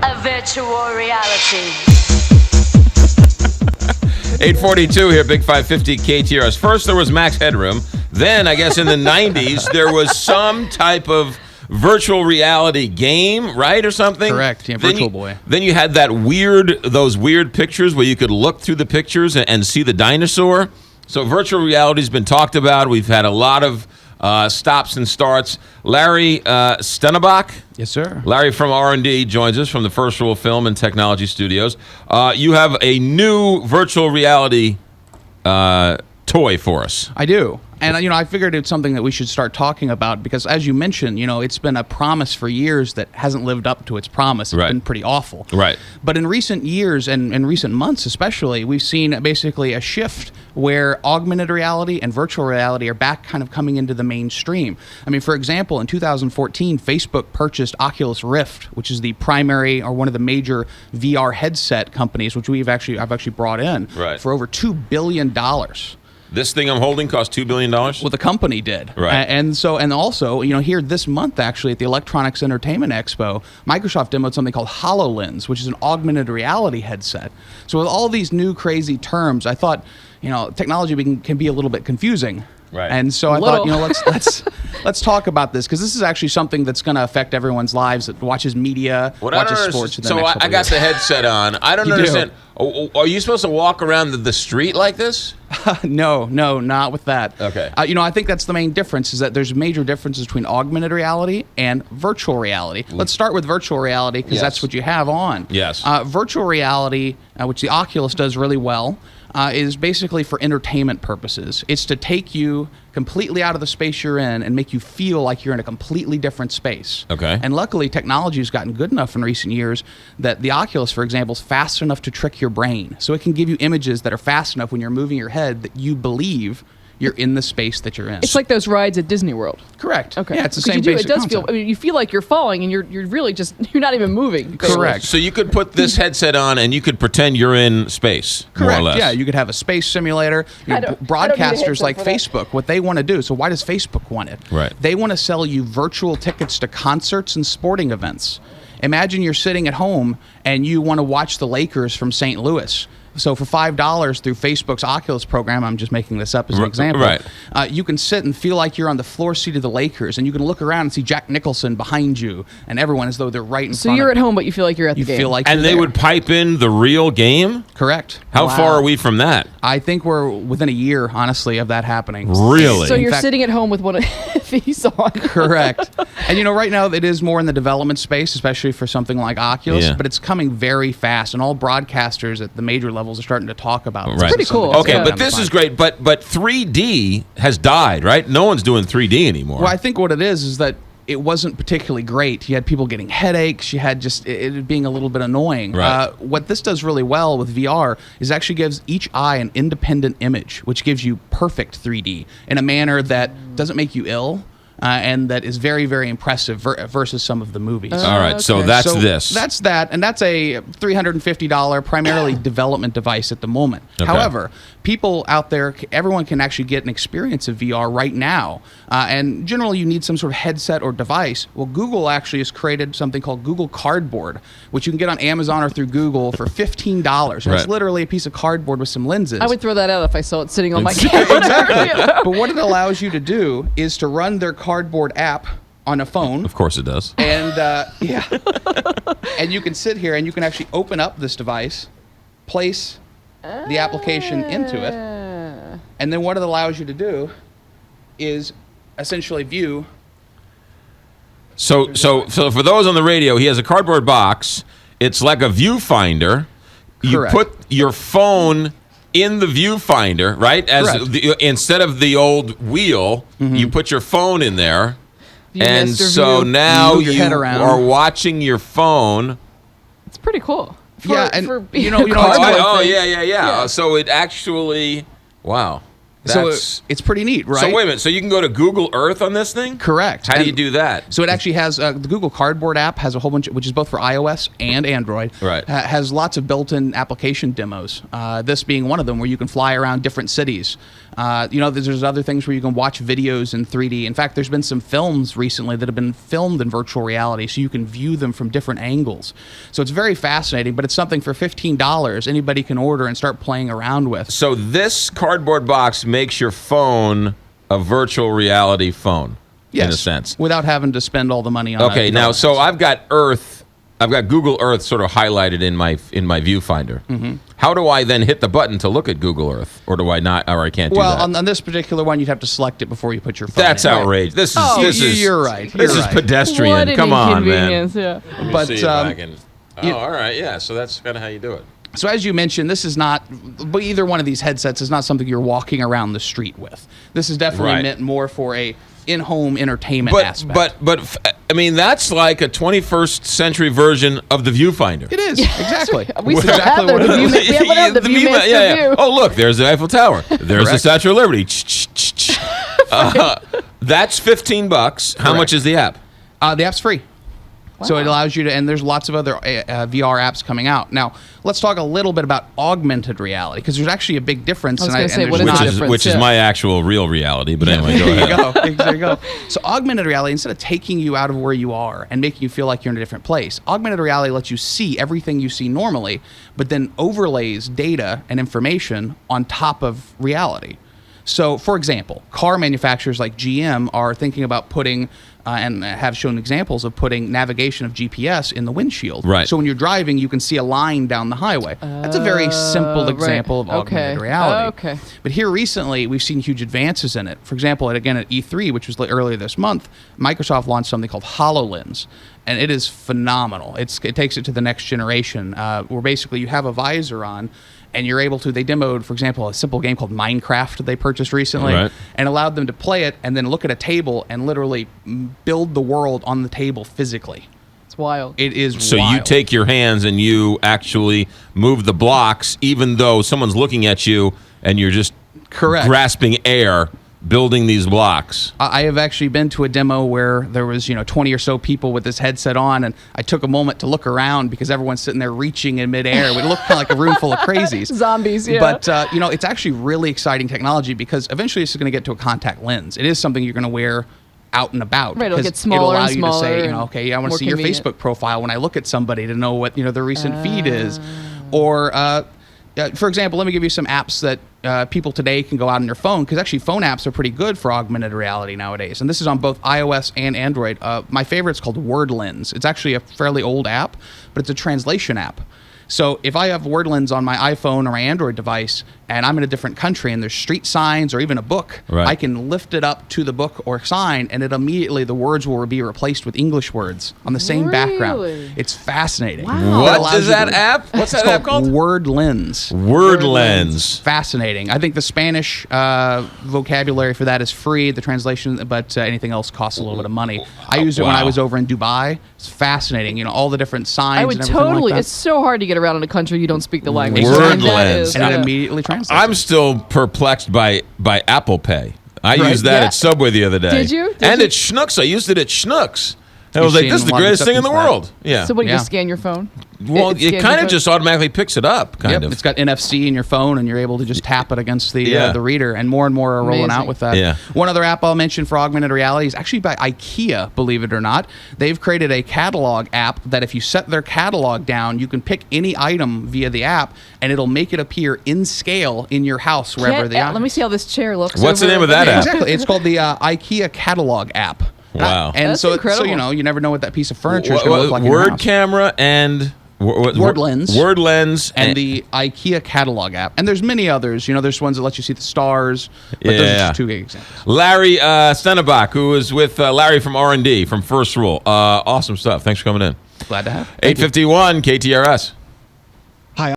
A virtual reality. 842 here, Big 550 KTRS. First, there was Max Headroom. Then, I guess in the 90s, there was some type of virtual reality game, right, or something? Correct. Yeah, Virtual Boy. Then you had those weird pictures where you could look through the pictures and see the dinosaur. So virtual reality's been talked about. We've had a lot of stops and starts. Larry Stenebach. Yes, sir. Larry from R&D joins us from the First Rule Film and Technology Studios. You have a new virtual reality toy for us. I do. And, I figured it's something that we should start talking about because, as you mentioned, it's been a promise for years that hasn't lived up to its promise. It's been pretty awful. Right. But in recent years and in recent months especially, we've seen basically a shift where augmented reality and virtual reality are back kind of coming into the mainstream. I mean, for example, in 2014, Facebook purchased Oculus Rift, which is the primary or one of the major VR headset companies, which I've actually brought in for over $2 billion. This thing I'm holding cost $2 billion? Well, the company did. Right. And also, here this month, actually, at the Electronics Entertainment Expo, Microsoft demoed something called HoloLens, which is an augmented reality headset. So with all these new crazy terms, I thought, technology can be a little bit confusing. Right. And so I thought, let's talk about this because this is actually something that's going to affect everyone's lives that watches media, watches sports. So I got the headset on. I don't understand. Are you supposed to walk around the street like this? No, not with that. Okay. I think that's the main difference is that there's major differences between augmented reality and virtual reality. Let's start with virtual reality because that's what you have on. Yes. Virtual reality, which the Oculus does really well, is basically for entertainment purposes. It's to take you completely out of the space you're in and make you feel like you're in a completely different space. Okay. And luckily, technology has gotten good enough in recent years that the Oculus, for example, is fast enough to trick your brain. So it can give you images that are fast enough when you're moving your head that you believe you're in the space that you're in. It's like those rides at Disney World. Correct. Okay. Yeah, it's the same it basic does concept. feel. You feel like you're falling, and you're really you're not even moving. Correct. So you could put this headset on, and you could pretend you're in space, Correct. more or less. Yeah, you could have a space simulator. Broadcasters like Facebook, what they want to do. So why does Facebook want it? Right. They want to sell you virtual tickets to concerts and sporting events. Imagine you're sitting at home and you want to watch the Lakers from St. Louis. So for $5 through Facebook's Oculus program, I'm just making this up as an example, you can sit and feel like you're on the floor seat of the Lakers, and you can look around and see Jack Nicholson behind you, and everyone as though they're right in front of you. So you're at home, but you feel like you're at the game. You feel like and you're they there. would pipe in the real game? Correct. How far are we from that? I think we're within a year, honestly, of that happening. Really? So you're sitting at home with one of these on. Correct. And right now it is more in the development space, especially for something like Oculus, but it's coming very fast, and all broadcasters at the major levels are starting to talk about it. It's pretty cool. Okay, but this is great, but 3D has died, right? No one's doing 3D anymore. Well, I think what it is that it wasn't particularly great. You had people getting headaches. You had just it being a little bit annoying. Right. What this does really well with VR is actually gives each eye an independent image, which gives you perfect 3D in a manner that doesn't make you ill. And that is very, very impressive versus some of the movies. All right, so that's this. That's that, and that's a $350 primarily development device at the moment. Okay. However, people out there, everyone can actually get an experience of VR right now. And generally, you need some sort of headset or device. Well, Google actually has created something called Google Cardboard, which you can get on Amazon or through Google for $15. And it's literally a piece of cardboard with some lenses. I would throw that out if I saw it sitting on my camera. Exactly. But what it allows you to do is to run their Cardboard app on a phone. Of course it does. And and you can sit here and you can actually open up this device, place the application into it, and then what it allows you to do is essentially view. So for those on the radio, he has a cardboard box. It's like a viewfinder. You Correct. put your phone in the viewfinder, right? Instead of the old wheel, you put your phone in there. And so now you are watching your phone. It's pretty cool. Yeah, and Yeah. So it actually, wow. So That's it's pretty neat, right? So wait a minute. So you can go to Google Earth on this thing? Correct. How do And you do that? So it actually has the Google Cardboard app has a whole bunch, which is both for iOS and Android. Right. Has lots of built-in application demos. This being one of them, where you can fly around different cities. There's other things where you can watch videos in 3D. In fact, there's been some films recently that have been filmed in virtual reality, so you can view them from different angles. So it's very fascinating, but it's something for $15 anybody can order and start playing around with. So this cardboard box makes your phone a virtual reality phone, in a sense. Without having to spend all the money on Okay, now, so I've got Google Earth sort of highlighted in my viewfinder. Mm-hmm. How do I then hit the button to look at Google Earth, or do I not, or I can't do that? Well, on this particular one, you'd have to select it before you put your phone That's in. outrageous. This is You're right. This is pedestrian. What an Come on, man. inconvenience, yeah. Let me But, see if I can. you- all right, yeah. So that's kind of how you do it. So as you mentioned, this is not, but either one of these headsets is not something you're walking around the street with. This is definitely Right. meant more for a in-home entertainment aspect. But I mean, that's like a 21st century version of the viewfinder. It is, exactly. We That's still have what the it is. view- we have the Viewmaster view. Oh, look, there's the Eiffel Tower. There's the Correct. Statue of Liberty. That's $15. How much is the app? The app's free. So it allows you to, and there's lots of other VR apps coming out. Now, let's talk a little bit about augmented reality, because there's actually a big difference. I was gonna say, and what there's is not- the difference? Which is Yeah. my actual real reality. But anyway, go There you ahead. go. There you go. So augmented reality, instead of taking you out of where you are and making you feel like you're in a different place, augmented reality lets you see everything you see normally, but then overlays data and information on top of reality. So, for example, car manufacturers like GM are thinking about putting, and have shown examples of putting navigation of GPS in the windshield. Right. So when you're driving, you can see a line down the highway. That's a very simple right. example of augmented reality. Okay. But here recently, we've seen huge advances in it. For example, again at E3, which was earlier this month, Microsoft launched something called HoloLens, and it is phenomenal. It takes it to the next generation, where basically you have a visor on, and you're able to, they demoed, for example, a simple game called Minecraft that they purchased recently, Right. and allowed them to play it and then look at a table and literally build the world on the table physically. It's wild. It is So wild. you take your hands and you actually move the blocks, even though someone's looking at you and you're just Correct. grasping air, building these blocks. I have actually been to a demo where there was 20 or so people with this headset on, and I took a moment to look around because everyone's sitting there reaching in midair. It looked kind of like a room full of crazies. Zombies, yeah. But, it's actually really exciting technology, because eventually this is going to get to a contact lens. It is something you're going to wear out and about. Right, it'll 'cause get smaller allow and you to say, smaller okay, I want to more see your convenient. Facebook profile when I look at somebody to know what, their recent feed is. Or, for example, let me give you some apps that people today can go out on their phone, because actually phone apps are pretty good for augmented reality nowadays. And this is on both iOS and Android. My favorite is called WordLens. It's actually a fairly old app, but it's a translation app. So if I have WordLens on my iPhone or my Android device, and I'm in a different country and there's street signs or even a book, Right. I can lift it up to the book or sign, and it immediately, the words will be replaced with English words on the same background. Really? It's fascinating. Wow. What allows is you that to- app? What's that It's app called? WordLens. WordLens. Fascinating. I think the Spanish vocabulary for that is free, the translation, but anything else costs a little bit of money. I used it when I Wow. was over in Dubai. It's fascinating. All the different signs I would and everything totally. like It's that. so hard to get around in a country you don't speak the language. Wordlens. That is, And it yeah. immediately translates. I'm still perplexed by Apple Pay. I Right. used that Yeah. at Subway the other day. Did you? Did and you? at Schnucks. I used it at Schnucks. And I You've was like, seen this is a the lot of greatest thing in the acceptance for that. world. Yeah. So what do you Yeah. just scan your phone? Well, scans it your kind of phone? just automatically picks it up, kind Yep, of. it's got NFC in your phone, and you're able to just tap it against the reader. And more are rolling Amazing. out with that. Yeah. One other app I'll mention for augmented reality is actually by IKEA. Believe it or not, they've created a catalog app that if you set their catalog down, you can pick any item via the app, and it'll make it appear in scale in your house wherever they are. Let me see how this chair looks. What's the over name of there. that app? Exactly. It's called the IKEA catalog app. Wow. And That's so incredible. you never know what that piece of furniture is going to look like in your Word house. camera and WordLens. WordLens And the IKEA catalog app. And there's many others. There's ones that let you see the stars. But those are Yeah. just two examples. Larry Stenebach, who is with Larry from R&D from First Rule. Awesome stuff. Thanks for coming in. Glad to have. Thank you. 851 KTRS.